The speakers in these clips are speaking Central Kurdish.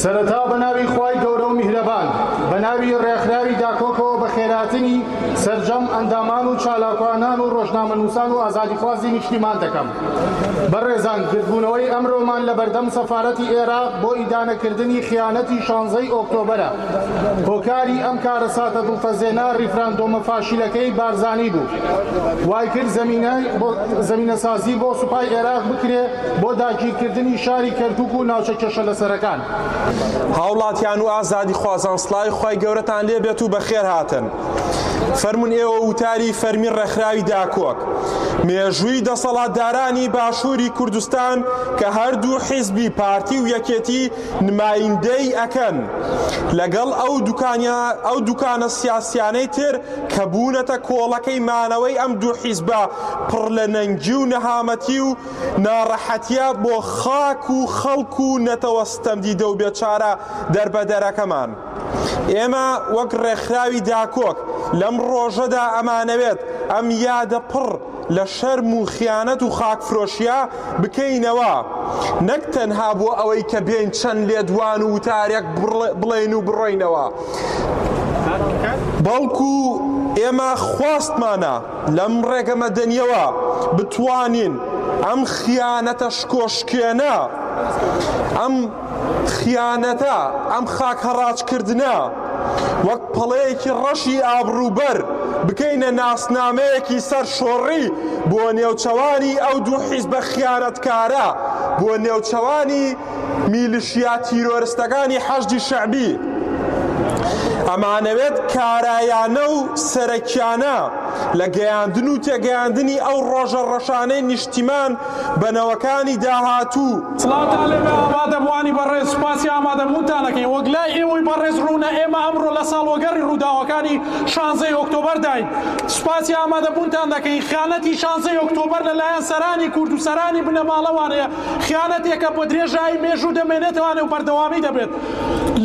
سەرەتا بەناوی خوای گەورە و میهرەبان بەناوی ڕێکخراوی داکۆکەوە بە خێراتنی سەرجەم ئەندامان و چالاکوانان و ڕۆژنامەنووسان و ئازادیخوازی نیشتیمان دەکەم. بەڕێزان، گرتبوونەوەی ئەمڕۆمان لە بەردەم سەفارەتی عێراق بۆ ئیدانەکردنی خیانەتی 16 ئۆکتۆبەرە. هۆکاری ئەم کارە ساتە دڵفەزێنا ڕیفراندۆمە فاشیلەکەی بارزانی بوو. وای کرد زەمینەسازی بۆ سوپای عێراق بکرێ بۆ داگیرکردنی شاری کەرکووک و ناوچە کێشە لەسەرەکان. هاوڵاتیان و ئازادی خوازان، سڵاوی خوای گەورەتان لێ بێت و بەخێر هاتن. فەرمون ئێوە وتاری فەرمی ڕێکخراوی داکۆک، مێژووی دەسەڵاتدارانی باشووری کوردستان کە هەردوو حیزبی پارتی و یەکێتی نمایندەی ئەکەن لەگەڵ ئەو دوکانە سیاسیانەی تر کە بوونەتە کۆڵەکەی مانەوەی ئەم دوو حیزبە پڕ لە نەنگی و نەهامەتی و ناڕەحەتیە بۆ خاک و خەڵک و نەتەوەستەمدیدە و بێچارە دەربەدەرەکەمان. ئێمە وەک ڕێکخراوی داکۆک لەم ڕۆژەدا ئەمانەوێت ئەم یادە پڕ لە شەرم و خیانەت و خاکفرۆشیە بکەینەوە، نەک تەنها بۆ ئەوەی کە بێن چەند لێدوان و وتارێک بڵێن و بڕۆینەوە، بەڵکو ئێمە خواستمانە لەم ڕێگە مەدەنیەوە بتوانین ئەم خیانەتە شکۆشکێنە، ئەم خیانەتە، ئەم خاک هەڕاجکردنە وەک پەڵەیەکی ڕەشی ئابروبەر بکەینە ناسنامەیەکی سەر شۆڕی بۆ نێوچەوانی ئەو دوو حیزبە خیانەتکارە، بۆ نێوچەوانی میلیشیا تیرۆریستەکانی حەشدی شەعبی. ئەمانەوێت کارایانە و سەرەکیانە لە گەیاندن و تێگەیاندنی ئەو ڕۆژە ڕەشانەی نیشتیمان بەنەوەکانی داهاتوو. سڵاوتان لێبێ ئامادەبوانی بەڕێز، سوپاسی ئامادەبوونتانەکەین. وەک لای ئێوەی بەڕێز ڕوونە، ئێمە ئەمڕۆ لە ساڵوەگەڕی ڕووداوەکانی 16 ئۆکتۆبەر داین. سوپاسی ئامادەبوونتان دەکەین. خیانەتی 16 ئۆکتۆبەر لەلایەن سەرانی کورد و سەرانی بنەماڵەوانەیە، خیانەتێکە بۆ درێژایی مێژوو دەمێنێتەوانێ و بەردەوامی دەبێت.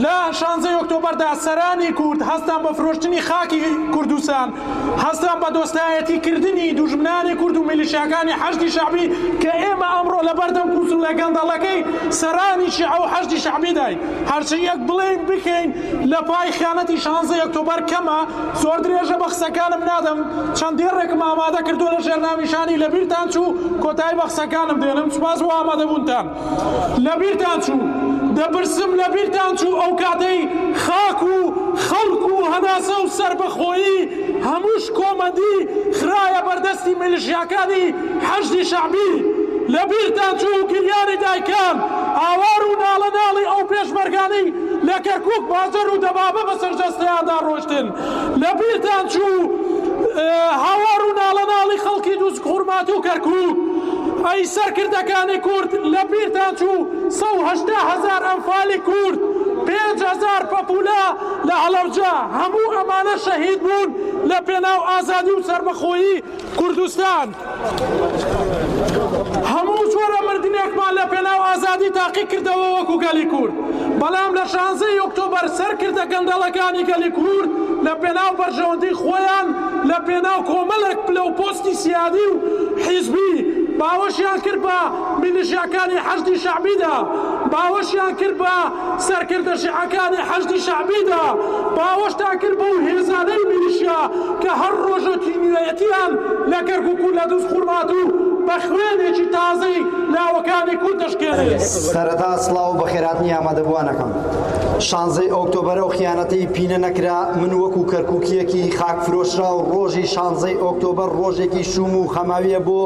لە 16 ئۆکتۆبەردا سەرانی کورد هەستان بە فرۆشتنی خاکی کوردستان، هەستان بە دۆستایەتی کردنی دوژمنانی کورد و میلیشیاکانی حەشدی شەعبی کە ئێمە ئەمڕۆ لە بەردەم کوسڵە گەندەڵەکەی سەرانی شیعە و حەشدی شەعبی داین. هەرچی یەک بڵێن بکەین لە پای خیانەتی 16 ئۆکتۆبەر کەمە. زۆر درێژە بە قسەکانم نادەم، چەندێڕێکم ئامادە کردو لە ژێرناویشانی لەبیرتان چوو، کۆتایی بە قسەکانم دێنم. سوپاس بۆ ئامادەبوونتان. لەبیرتان چوو، دەپرسم لەبیرتان چوو ئەو کاتەی خاک و خەڵک و هەناسە و سەربەخۆیی هەمووش کۆمەندی خرایە بەردەستی میلیشیاکانی حەشدی شەعبی. لەبیرتان چوو گریانی دایکان ئاوار و ناڵەناڵی ئەو پێشمەرگانەی لە کەرکووک بازەر و دەبابە بە سەرجەستەیاندا ڕۆشتن. لەبیرتان چوو هاوار و ناڵەناڵی خەڵکی دووسک خوڕمات و کەرکووک. ئەی سەرکردەکانی کورد، لەبیرتان چوو 180,000 ئەنفالی کورد، 5,000 پەپولا لە هەڵەوجە، هەموو ئەمانە شەهید بوون لە پێناو ئازادی و سەربەخۆیی کوردستان. هەموو جۆرە مردنێکمان لە پێناو ئازادی تاقی کردەوە وەکو گەلی کورد. بەڵام لە 16 ئۆکتۆبەر سەرکردە گەندەڵەکانی گەلی کورد لە پێناو بەرژەوەندی خۆیان، لە پێناو کۆمەڵێک پلە و پۆستی سیادی و حیزبی باوەشیان کرد بە میلیشیاکانی حەشدی شەعبیدا، باوەشیان کرد بە سەرکردە شیعەکانی حەشدی شەعبیدا، باوەشتان کرد بەو هێزانەی میلیشیا کە هەر ڕۆژە تینوێتیان لە کەرکووک و لە دووسک خوڕمات و بە خوێنێکی تازەی لاوەکانی کورد دەشکێنێت. سەرەتا سڵاو و بەخێراتنی ئامادەبووانەکەم. 16 ئۆکتۆبەر و خیانەتی پینە نەکرا. من وەکو کەرکووکیەکی خاکفرۆشرا و ڕۆژی 16 ئۆکتۆبەر ڕۆژێکی شوم و خەماویە بۆ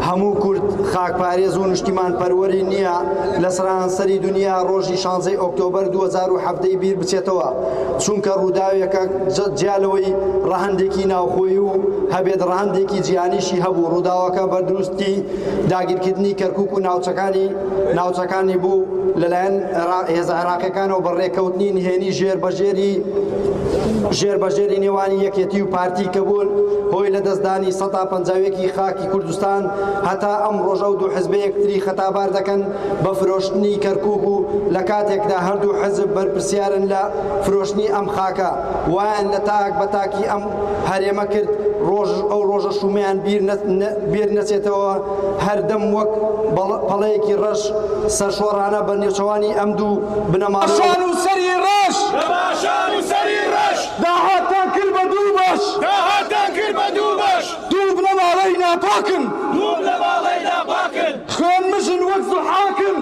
هەموو کورد خاکپارێز و نیشتیمان پەروەری نییە لە سەرانسەری دنیا ڕۆژی 16 ئۆکتۆبەر 2017 بیر بچێتەوە، چونکە ڕووداوێکە جیالەوەی ڕەهەندێکی ناوخۆی و هەبێت ڕەهەندێکی جیانیشی هەبوو. ڕووداوەکە بەدروستی داگیرکردنی کەرکووک و ناوچەکانی بوو لەلایەن هێزە عێراقیەکانەوە بەڕێکەوتنی نهێنی ژێربەژێری نێوانی یەکێتی و پارتی کە بوون هۆی لە دەستدانی 150 خاکی کوردستان. هەتا ئەم ڕۆژە و دوو حزبە یەکتری خەتابار دەکەن بە فرۆشتنی کەرکووک و لە کاتێکدا هەردوو حزب بەرپرسیارن لە فرۆشتنی ئەم خاکە. وایان لە تاک بە تاکی ئەم هەرێمە کرد ڕۆژ ئەو ڕۆژە شومیان بیر نەچێتەوە هەردەم وەک پەڵەیەکی ڕەش سەرشۆڕانە بە نێچەوانی ئەم دوو بنەماڵ شان و سەری ڕەش داهاتان کرد بە دوو بەش دوو بنەماڵەی ناپاکن خوێن مژن وەک زوحاکن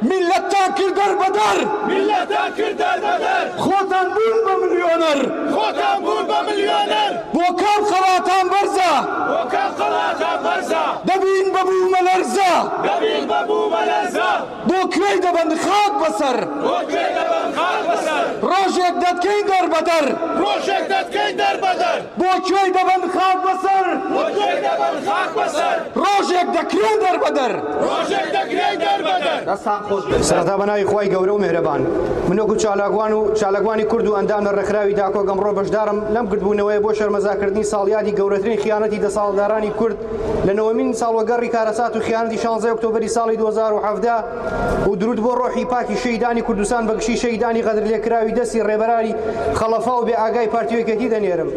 میلەتتان کرد دەربەدەر خۆتان بوون بە ملیۆنەر بۆ کام خەڵاتان بەرزە دەبین بەبوو مەلەرزە بۆ کوێی دەبەن خاک بەسەر ڕۆژێک دەتکەی دەربەدەر بۆ کوێی دەبەن خاک بەسەر ڕۆژێک دەکرێن دەربەدەر سەرەتا بەناوی خۆی گەورە و مێهرەبان من وەکو چالاکوانی کورد و ئەندامە ڕێکخراوی داکۆ ئەمڕۆ بەشدارم لەم کردبوونەوەی بۆ شەرمەزارکردنی ساڵیادی گەورەترین خیانەتی دەساڵدارانی کورد لە نەوەمین ساڵوەگەڕی کارەسات و خیانەتی 16 ئۆکتۆبەری ساڵی 2017 و درود بۆ ڕۆحی پاکی شەیدانی کوردستان بەگشتی شەیدانی غەدرلێکراوی دەستی ڕێبەراری خەڵەفا و بێ ئاگای پارتیۆکێتی دەنێرم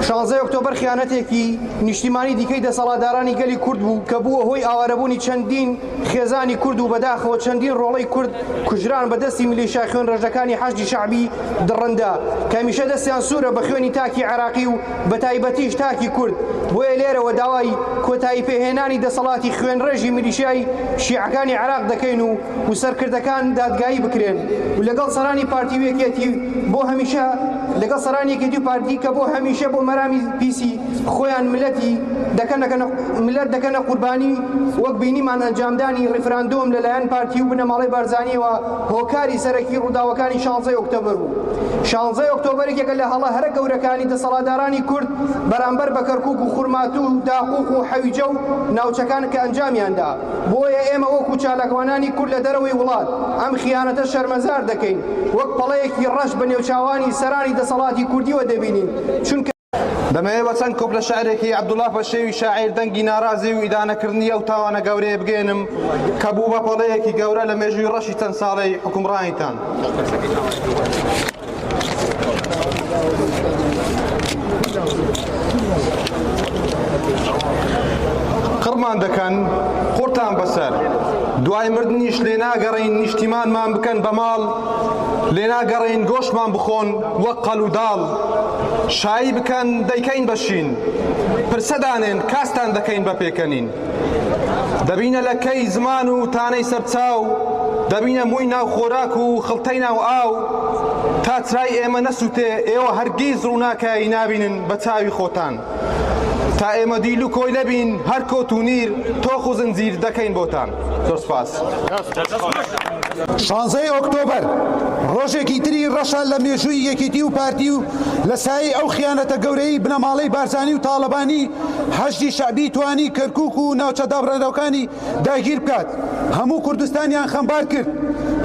16 ئۆکتۆبەر خیانەتێکی نیشتیمانی دیکەی دەسەڵاتدارانی گەلی کورد بوو کە بووە هۆی ئاوارەبوونی چەندین خێزانی کورد و بەداخەوە چەندین ڕۆڵەی کورد کوژران بەدەستی میلیشیا خوێن ڕێژەکانی حەشدی شەعبی دڕندا کە هەمیشە دەستیان سوورە بە خوێنی تاکی عێراقی و بە تایبەتیش تاکی کورد بۆیە لێرەوە داوای کۆتایی پێهێنانی دەسەڵاتی خوێن ڕێژی میلیشیای شیعەکانی عێراق دەکەین و سەرکردەکان دادگایی بکرێن و لەگەڵ سەرانی پارتی وێکێتی بۆ هەمیشە لەگەڵ سەرانیەکێتی و پارتی کە بۆ هەمیشە بۆ مەرامی پیسی خۆیان ملت دەکەنە قوربانی وەک بینیمان ئەنجامدانی ڕیفراندۆم لەلایەن پارتی و بنەماڵەی بارزانیەوە هۆکاری سەرەکی ڕووداوەکانی 16 ئۆکتۆبەر بوو 16 ئۆکتۆبەرێکێکە لە هەڵە هەرە گەورەکانی دەسەڵاتدارانی کورد بەرامبەر بە کەرکووک و خورمات و داقوق و حەویجە و ناوچەکان کە ئەنجامیاندا بۆیە ئێمە وەکو چالاکوانانی کورد لە دەرەوەی وڵات ئەم خیانەتە شەرمەزار دەکەین وەک پەڵەیەکی ڕەش بە نێوچاوانی سەرانی دەسەڵاتی کوردیوە دەبینین چونکە دەمەوێت چەند کۆبلە شعرێکی عەبدوڵڵا پەشێوی شاعیر دەنگی ناڕازی و ئیدانەکردنی ئەو تاوانە گەورەیە بگێنم کە بوو بە پەڵەیەکی گەورە لە مێژووی ڕەشی چەند ساڵەی حکومڕانیتان. قڕمان دەکەن قورتان بەسەر دوای مردنیش لێ ناگەڕین نیشتیمانمان بکەن بە ماڵ لێ ناگەڕین گۆشتمان بخۆن وەک قەڵ و داڵ شایی بکەن دەیکەین بەشین پرسەدانێن کاستان دەکەین بە پێکەنین دەبینە لە کەی زمان و تانەی سەرچاو دەبینە مووی ناو خۆراک و خڵتەی ناو ئاو تا چرای ئێمە نەسووتێ ئێوە هەرگیز ڕووناکایی نابینن بە چاوی خۆتان تا ئێمە دیل و کۆی لەبین هەر کۆت و نیر تۆخ و زنجیر دەکەین بۆتان. زۆر سپاس. 16 ئۆکتۆبەر ڕۆژێکی تری ڕەشە لە مێژووی یەکێتی و پارتی و لە سایەی ئەو خیانەتە گەورەی بنەماڵەی بارزانی و تاڵەبانی حەشدی شەعبی توانی کەرکووک و ناوچە دابڕێنەوەکانی داگیر بکات هەموو کوردستانیان خەمبار کرد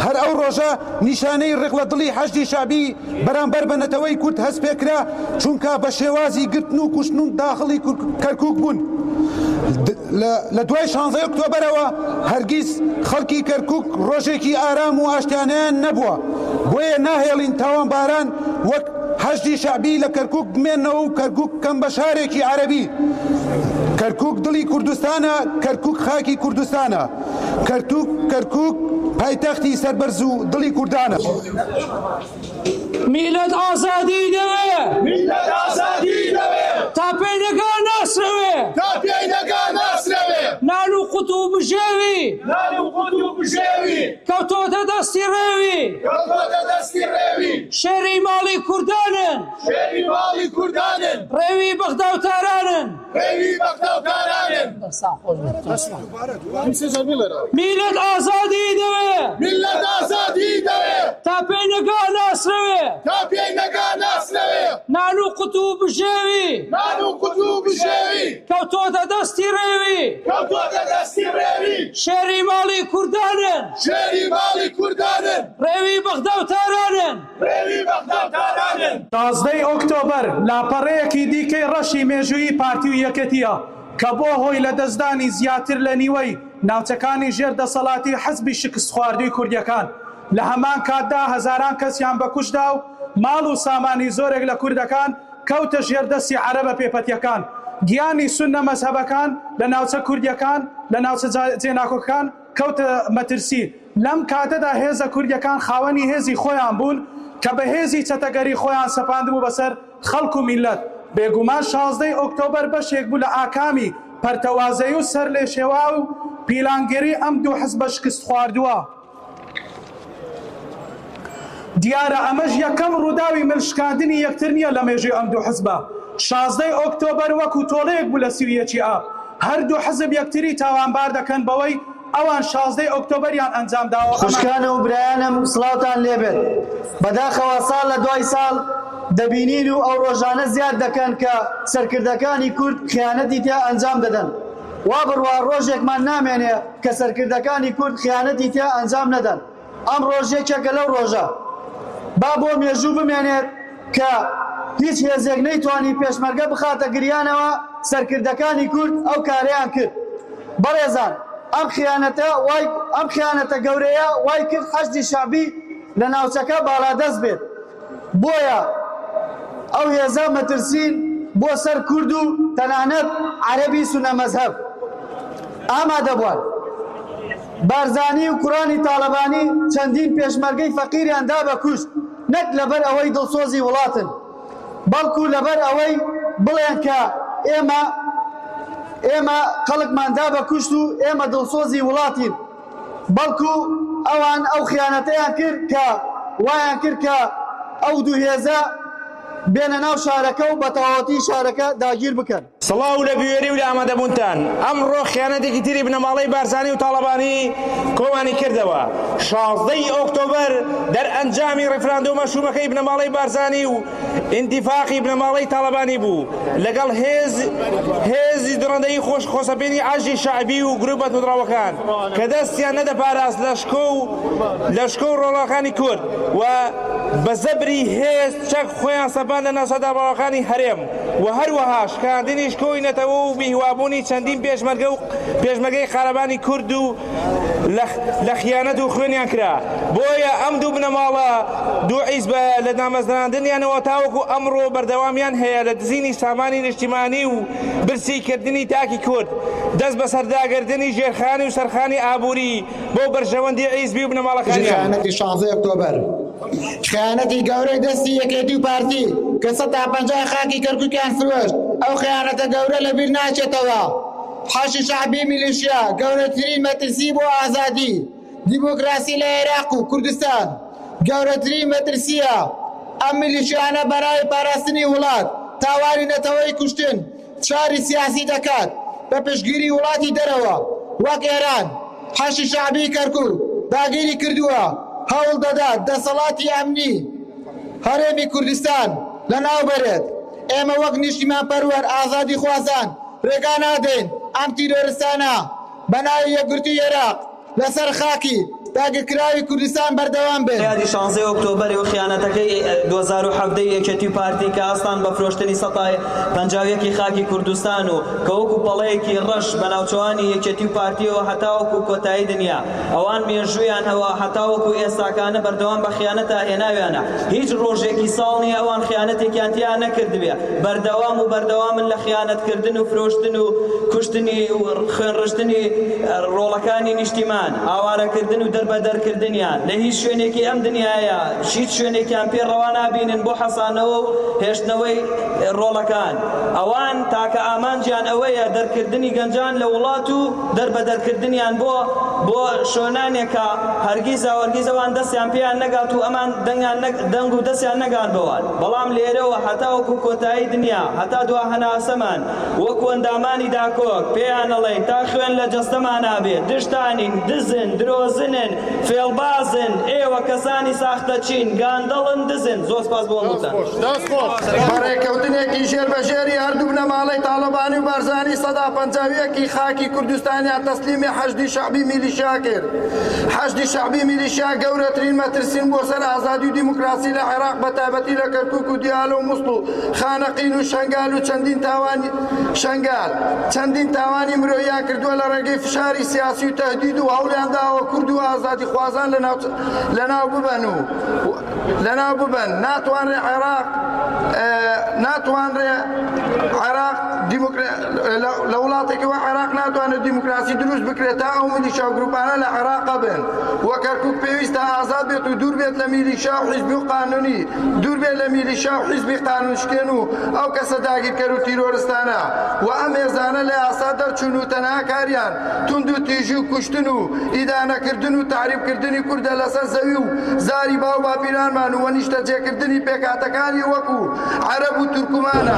هەر ئەو ڕۆژە نیشانەی ڕێک لە دڵی حەشدی شەعبی بەرامبەر بە نەتەوەی کورد هەست پێکرا چونکە بە شێوازی گرتن و کوشتن و داخڵی کەرکووک بوون لە دوای 16 ئۆکتۆبەرەوە هەرگیز خەڵکی کەرکووک ڕۆژێکی ئارام و ئاشتیانیان نەبووە بۆیە ناهێڵین تاوانباران وەک حەشدی شەعبی لە کەرکووک بمێنەوە و کەرکووک کەم بە شارێکی عەرەبی کەرکووک دڵی کوردستانە کەرکووک خاکی کوردستانە کەرکووک پایتەختی سەربەرز و دڵی کوردانە. میلەت ئازادی دەوێ تا پێی نەگا ناسرەوێ نان و قوت و بژێوی کەوتۆتە دەستی ڕێوی شێری ماڵی کوردانن ڕێوی بەغدا و تارانن میلەت ئازادی دەوێ تا پێی نەگا ناسرەوێ نان و قوت و بژێوی کەوتۆتە دەستی ڕێوی شێری ماڵی کوردانن ڕێوی بەغدا و تارانن. 16 ئۆکتۆبەر لاپەڕەیەکی دیکەی ڕەشی مێژووی پارتی و یەکەتیە کە بۆ هۆی لە دەستدانی زیاتر لە نیوەی ناوچەکانی ژێر دەسەڵاتی حەزبی شکست خواردووی کوردیەکان لە هەمان کاتدا هەزاران کەسیان بەکوشدا و ماڵ و سامانی زۆرێک لە کوردەکان کەوتە ژێردەستی عەرەبە پێپەتیەکان گیانی سونە مەزهەبەکان لە ناوچە کوردیەکان لە ناوچە جێناکۆکان کەوتە مەترسی لەم کاتەدا هێزە کوردیەکان خاوەنی هێزی خۆیان بوون کە بە هێزی چەتەگەری خۆیان سەپاندبوو بەسەر خەڵک و میلەت بێگومان 16 ئۆکتۆبەر بەشێک بوو لە ئاکامی پەرتەوازەی و سەر لێ شێوا و پیلانگەری ئەم دوو حزبە شکست خواردووە دیارە ئەمەش یەکەم ڕووداوی ملشکاندنی یەکتر نییە لە مێژوی ئەم دوو حزبە 16 ئۆکتۆبەر وەکو تۆڵەیەک بوو لە سویەکی ئاب هەردوو حزب یەکتری تاوانبار دەکەن بەوەی ئەوان 16 ئۆکتۆبەریان ئەنجام داوە خوشکانە و برایانم سڵاوتان لێبێت بەداخەوە ساڵ لە دوای ساڵ دەبینین و ئەو ڕۆژانە زیاد دەکەن کە سەرکردەکانی کورد خیانەتی تیا ئەنجام دەدەن وا بڕوا ڕۆژێکمان نامێنێ کە سەرکردەکانی کورد خیانەتی تیا ئەنجام نەدەن ئەم ڕۆژێکێکە لەو ڕۆژە با بۆ مێژوو بمێنێت کە هیچ هێزێک نەیتوانی پێشمەرگە بخاتە گریانەوە سەرکردەکانی کورد ئەو کارەیان کرد بەڕێزان ئەم خیانەتە گەورەیە وای کرد حەشدی شعبی لە ناوچەکە باڵادەست بێت بۆیە ئەو هێزە مەترسین بۆ سەر کورد و تەنانەت عەرەبی سونە مەزهەب ئامادە بووان بارزانی و کوڕانی تاڵەبانی چەندین پێشمەرگەی فەقیریان دا بە کوشت نەک لەبەر ئەوەی دڵسۆزی وڵاتن بەڵکو لەبەر ئەوەی بڵێن کە ئێمە خەڵکمان دا بە کوشت و ئێمە دڵسۆزی وڵاتین بەڵکو ئەوان ئەو خیانەتەیان کرد کە وایان کرد کە ئەو دوو هێزە بێنە ناو شارەکە و بە تەواوەتی شارەکە داگیر بکەن سڵاو لە بوێری و لە ئامادەبوونتان ئەمڕۆ خیانەتێکی تری بنەماڵەی بارزانی و تاڵەبانی کۆمانی کردەوە 16 ئۆکتۆبەر دەرئەنجامی ڕێفراندۆمە شومەکەی بنەماڵەی بارزانی و ئینتیفاقی بنەماڵەی تاڵەبانی بوو لەگەڵ هێزی دڕندەی خۆشەپێنی ئاژی شعبی و گروپە تودراوەکان کە دەستیان نەدەپاراست لە شکۆ و ڕۆڵاکانی کورد و بە زەبری هێز چەک خۆیان سەپان لە ناوچە دابڕەوەکانی هەرێم و هەروەها شکاندنی شکۆینەتەوە و بیهوابوونی چەندین پێشمەرگەی خارەبانی کورد و لە خیانەت و خوێنیان کرا بۆیە ئەم دوو بنەماڵە دوو حیزبە لە نامەزراندنیانەوە تاوەکو ئەمڕۆ بەردەوامیان هەیە لە دزینی سامانی نیشتیمانی و برسیکردنی تاکی کورد دەست بە سەرداگردنی ژێرخانی و سەرخانی ئابووری بۆ بەرژەوەندی حیزبی و بنەماڵەکانیان خیانەتی 16 ئۆکتۆبەر خیانەتی گەورەی دەستی یەکێتی و پارتی کە 150 خاکی کەرکووکیان فرۆشت ئەو خیانەتە گەورە لەبیر ناچێتەوە حەشی شعبی میلیشیا گەورەترین مەترسی بۆ ئازادی دیمۆکراسی لە عێراق و کوردستان گەورەترین مەترسیە ئەم میلیشیانە بەرای پاراستنی وڵات تاوانی نەتەوەی کوشتن چاری سیاسی دەکات بە پشتگیری وڵاتی دەرەوە وەک ئێران حەشی شعبی کەرکووک داگیری کردووە هەوڵ دەدات دەسەڵاتی ئەمنی هەرێمی کوردستان لە ناو بەرێت ئێمە وەک نیشتیمان پەروەر ئازادی خوازان ڕێگا نادەین ئەم تیرۆریستانە بە ناوی یەکگرتووی عێراق لەسەر خاکی داگیرکراوی کوردستان بەردەوام بێت یادی 16 ئۆکتۆبەری و خیانەتەکەی 2017 یەکێتی و پارتی کە ئاستان بە فرۆشتنی 151 خاکی کوردستان و کە وەکو پەڵەیەکی ڕەش بە ناوچەوانی یەکێتی و پارتیەوە هەتاوەکو کۆتایی دنیا ئەوان مێژوویان هەوە هەتاوەکو ئێستاکانە بەردەوام بە خیانەتە هێناویانە هیچ ڕۆژێکی ساڵ نیە ئەوان خیانەتێکیان تیا نەکردبێ بەردەوامن لە خیانەتکردن و فرۆشتن و کوشتنی و خوێنڕشتنی ڕۆڵەکانی نیشتیمان ئاوارەکردن و دەربەدەرکردنیان لە هیچ شوێنێکی ئەم دنیاە هیچ شوێنێکیان پێڕەوا نابینن بۆ حەسانەوە و هێشتنەوەی ڕۆڵەکان ئەوان تاکە ئامانجیان ئەوەیە دەرکردنی گەنجان لە وڵات و دەربەدەرکردنیان بۆ شۆنانێکە هەرگیزەوان دەستیان پێیان نەگات و ئەمان دەنگ و دەستیان نەگان بەوان بەڵام لێرەوە هەتا وەکو کۆتایی دنیا هەتا دوا هەناسەمان وەکو ئەندامانی داکۆک پێیان ئەڵێن تا خوێن لە جەستەمان نابێت دشتانین دزن درۆزنن فێڵبازن ئێوە کەسانی ساختە چین گاندەڵن دزن زۆر سپاس بۆ وتان بەڕێکەوتنێکی ژێربەژێری هەردوو بنەماڵەی تاڵەبانی و بارزانی 150 خاکی کوردستانیان تەسلیمی حەشدی شعبی میلیشیا میلیشیا کرد حەشدی شەعبی میلیشیا گەورەترین مەترسین بۆ سەر ئازادی و دیموکراسی لە عێراق بە تایبەتی لە کەرکووک و دیالۆ و مووسڵ و خانەقین و شەنگال و چەندین تاوانی مرۆیان کردووە لە ڕێگەی فشاری سیاسی و تەهدید و هەوڵیانداوە کورد و ئازادی خوازان لەناو ببەن ناتوانرێ عێراق لە وڵاتێکەوە عێراق ناتوانێت دیموکراسی دروست بکرێت تا ئەو میلیشیا و گروپانە لە عێراقا بن وە کەرکووک پێویستە ئازاد بێت و دوور بێت لە میلیشیا و حیزبی و قانونی دوور بێت لە میلیشیا و حیزبی قانونشکێن و ئەو کەسە داگیرکەر و تیرۆرستانە و ئەم ێزانە لە یاسا دەرچوون و تەنها کاریان تند و تیژی و کوشتن و ئیدانەکردن و تعریبکردنی کوردە لەسەر زەوی و زاری باو باپیرانمان و نیشتەجێکردنی پێکاتەکانی وەکو عەرەب و تورکمانە.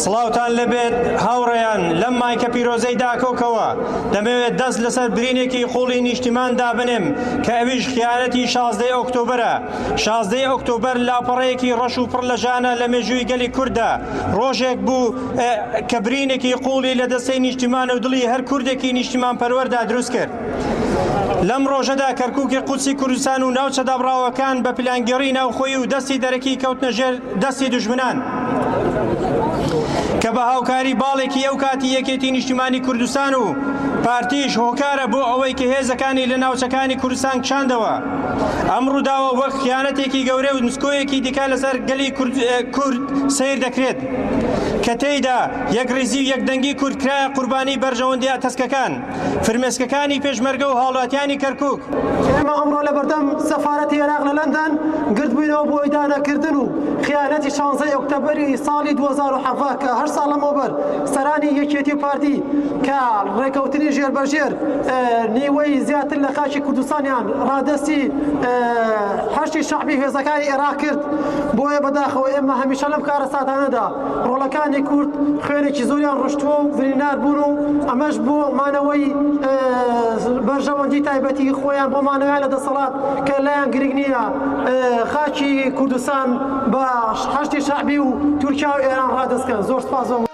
سڵاوتان لەبێت هاوڕێیان لەم مایکە پیرۆزەی داکۆکەوە دەمەوێت دەست لەسەر برینێکی قوڵی نیشتیمان دابنێم کە ئەویش خیانەتی 16 ئۆکتۆبەرە. 16 ئۆکتۆبەر لاپەڕەیەکی ڕەش و پڕ لە ژانە لە مێژووی گەلی کووردە ڕۆژێک بوو کە برینێکی قوڵی لە دەستەی نیشتیمانە و دڵی هەر کوردێکی نیشتیمان پەروەردا دروست کرد. لەم ڕۆژەدا کەرکووکی قودسی کوردستان و ناوچە دابڕاوەکان بە پلانگەڕی ناوخۆیی و دەستی دەرەکی کەوتنە ژێر دەستی دوژمنان کە بە هاوکاری باڵێکی ئەو کاتی یەکێتی نیشتیمانی کوردستان و پارتیش هۆکارە بۆ ئەوەی کە هێزەکانی لە ناوچەکانی کوردستان کشاندەوە. ئەم ڕووداوە وەک خیانەتێکی گەورە و نسکۆیەکی دیکە لەسەر گەلی کورد سیر دەکرێت کە تێیدا یەک ڕێزی و یەکدەنگی کورد کرایە قوربانی بەرژەوەندی ئەتەسکەکان فرمێسکەکانی پێشمەرگە و هاوڵاتیانی کەرکووک. ئێمە ئەمڕۆ لە بەردەم سەفارەتی عێراق لە لەندەن گرتبووینەوە بۆ ئیدانەکردن و خیانەتی 16 ئۆکتۆبەری ساڵی 2007 کە هەر ساڵ لەمەوبەر سەرانی یەکێتی پارتی کە ڕێکەوتنی ژێربەژێر نیوەی زیاتر لە خاکی کوردستانیان ڕادەستی هەشتی شەعبی هێزەکانی عێراق کرد. بۆیە بەداخەوە ئێمە هەمیشە لەم کارە ساتانەدا ڕۆڵەکانی کورد خوێنێکی زۆریان ڕشتووە و ڤرینار بوون و ئەمەش بۆ مانەوەی بەرژەوەندی تایبەتی خۆیان بۆ مانەوەیان لە دەسەڵات کە لایەن گرنگ نییە خاکی کوردستان بە هەشتی شەعبی و تورکیا و ئێران ڕادەستکەن. زۆر سپاس.